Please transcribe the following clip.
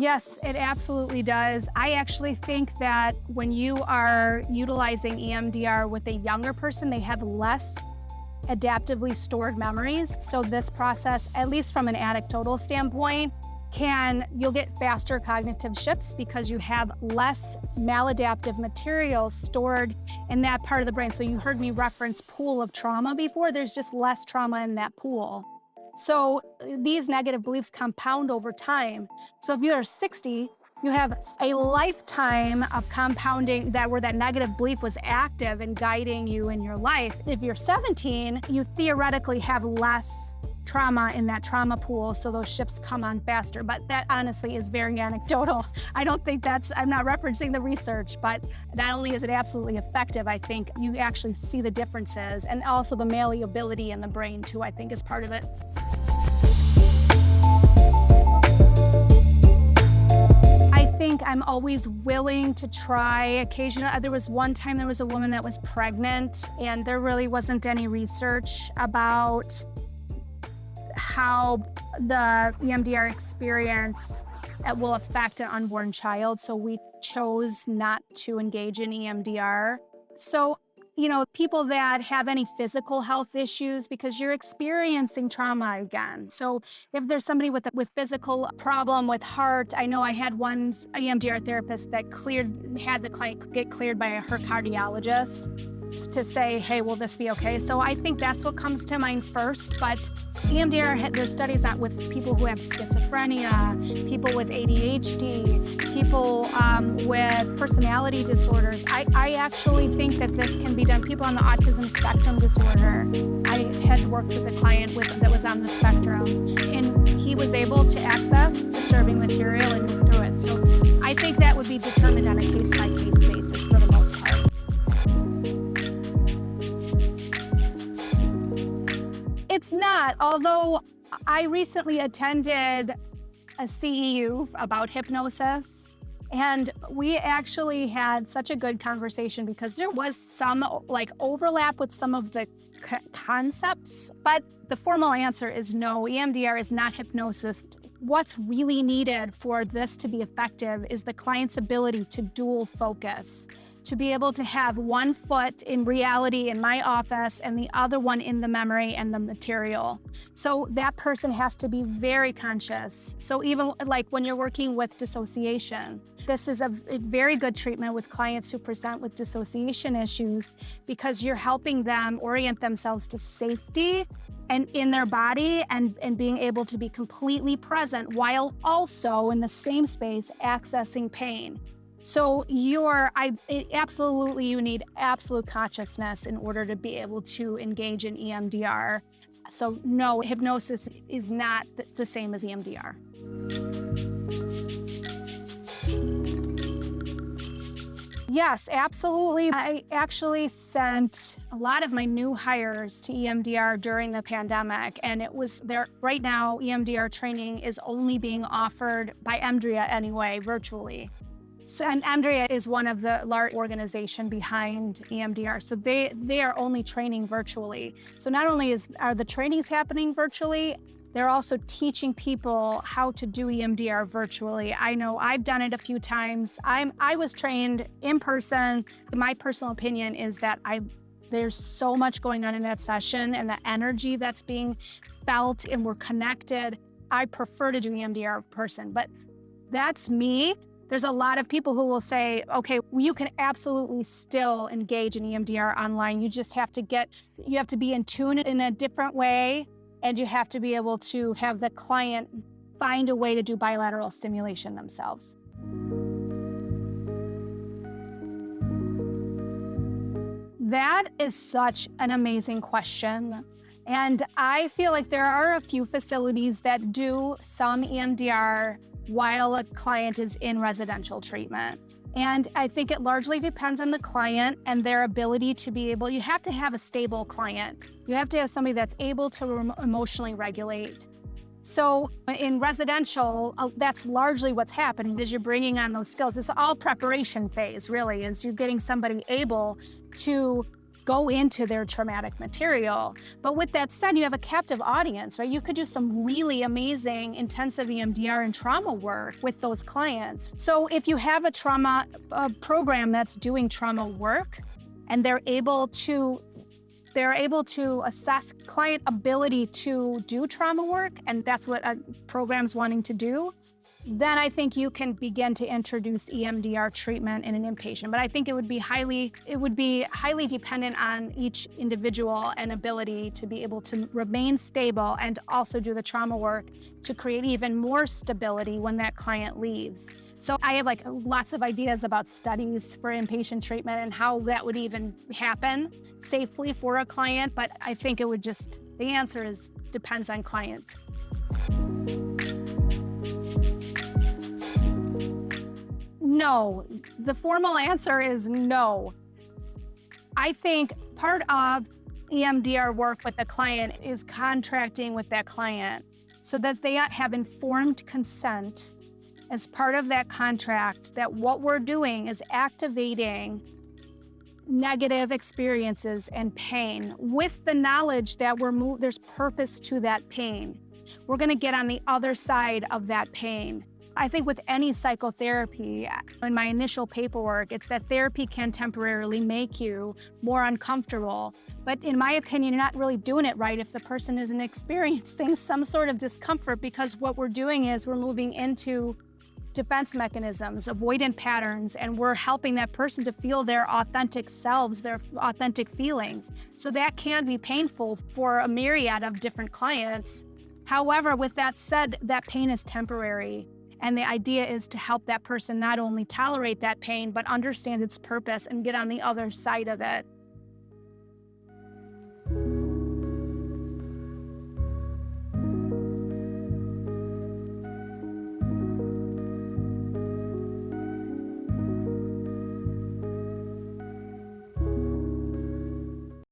Yes, it absolutely does. I actually think that when you are utilizing EMDR with a younger person, they have less adaptively stored memories. So this process, at least from an anecdotal standpoint, you'll get faster cognitive shifts because you have less maladaptive material stored in that part of the brain. So you heard me reference pool of trauma before. There's just less trauma in that pool. So these negative beliefs compound over time. So if you're 60, you have a lifetime of compounding where that negative belief was active and guiding you in your life. If you're 17, you theoretically have less trauma in that trauma pool, so those shifts come on faster. But that honestly is very anecdotal. I'm not referencing the research, but not only is it absolutely effective, I think you actually see the differences, and also the malleability in the brain too, I think is part of it. I think I'm always willing to try. Occasionally, there was one time there was a woman that was pregnant, and there really wasn't any research about how the EMDR experience will affect an unborn child. So we chose not to engage in EMDR. So, people that have any physical health issues, because you're experiencing trauma again. So if there's somebody with physical problem with heart, I know I had one EMDR therapist that had the client get cleared by her cardiologist to say, hey, will this be okay? So I think that's what comes to mind first. But EMDR, there's studies out with people who have schizophrenia, people with ADHD, people with personality disorders. I actually think that this can be done. People on the autism spectrum disorder. I had worked with a client that was on the spectrum, and he was able to access disturbing material and move through it. So I think that would be determined on a case-by-case basis for the most part. It's not, although I recently attended a CEU about hypnosis, and we actually had such a good conversation because there was some overlap with some of the concepts, but the formal answer is no, EMDR is not hypnosis. What's really needed for this to be effective is the client's ability to dual focus, to be able to have one foot in reality in my office and the other one in the memory and the material. So that person has to be very conscious. So even like when you're working with dissociation, this is a very good treatment with clients who present with dissociation issues, because you're helping them orient themselves to safety and in their body and being able to be completely present while also in the same space accessing pain. So you need absolute consciousness in order to be able to engage in EMDR. So no, hypnosis is not the same as EMDR. Yes, absolutely. I actually sent a lot of my new hires to EMDR during the pandemic, and it was there. Right now, EMDR training is only being offered by EMDRIA anyway, virtually. So, and EMDRIA is one of the large organizations behind EMDR. So they are only training virtually. So not only are the trainings happening virtually, they're also teaching people how to do EMDR virtually. I know I've done it a few times. I was trained in person. My personal opinion is that there's so much going on in that session, and the energy that's being felt, and we're connected. I prefer to do EMDR in person, but that's me. There's a lot of people who will say, okay, you can absolutely still engage in EMDR online. You just have to be in tune in a different way, and you have to be able to have the client find a way to do bilateral stimulation themselves. That is such an amazing question. And I feel like there are a few facilities that do some EMDR while a client is in residential treatment. And I think it largely depends on the client and their ability to you have to have a stable client. You have to have somebody that's able to emotionally regulate. So in residential, that's largely what's happening, is you're bringing on those skills. It's all preparation phase, really, is you're getting somebody able to go into their traumatic material. But with that said, you have a captive audience, right? You could do some really amazing intensive EMDR and trauma work with those clients. So if you have a program that's doing trauma work and they're able to assess client ability to do trauma work, and that's what a program's wanting to do, then I think you can begin to introduce EMDR treatment in an inpatient. But I think it would be highly dependent on each individual and ability to be able to remain stable and also do the trauma work to create even more stability when that client leaves. So I have lots of ideas about studies for inpatient treatment and how that would even happen safely for a client, but I think the answer is depends on client. No, the formal answer is no. I think part of EMDR work with the client is contracting with that client so that they have informed consent as part of that contract that what we're doing is activating negative experiences and pain with the knowledge that there's purpose to that pain. We're going to get on the other side of that pain. I think with any psychotherapy, in my initial paperwork, it's that therapy can temporarily make you more uncomfortable. But in my opinion, you're not really doing it right if the person isn't experiencing some sort of discomfort, because what we're doing is we're moving into defense mechanisms, avoidant patterns, and we're helping that person to feel their authentic selves, their authentic feelings. So that can be painful for a myriad of different clients. However, with that said, that pain is temporary. And the idea is to help that person not only tolerate that pain, but understand its purpose and get on the other side of it.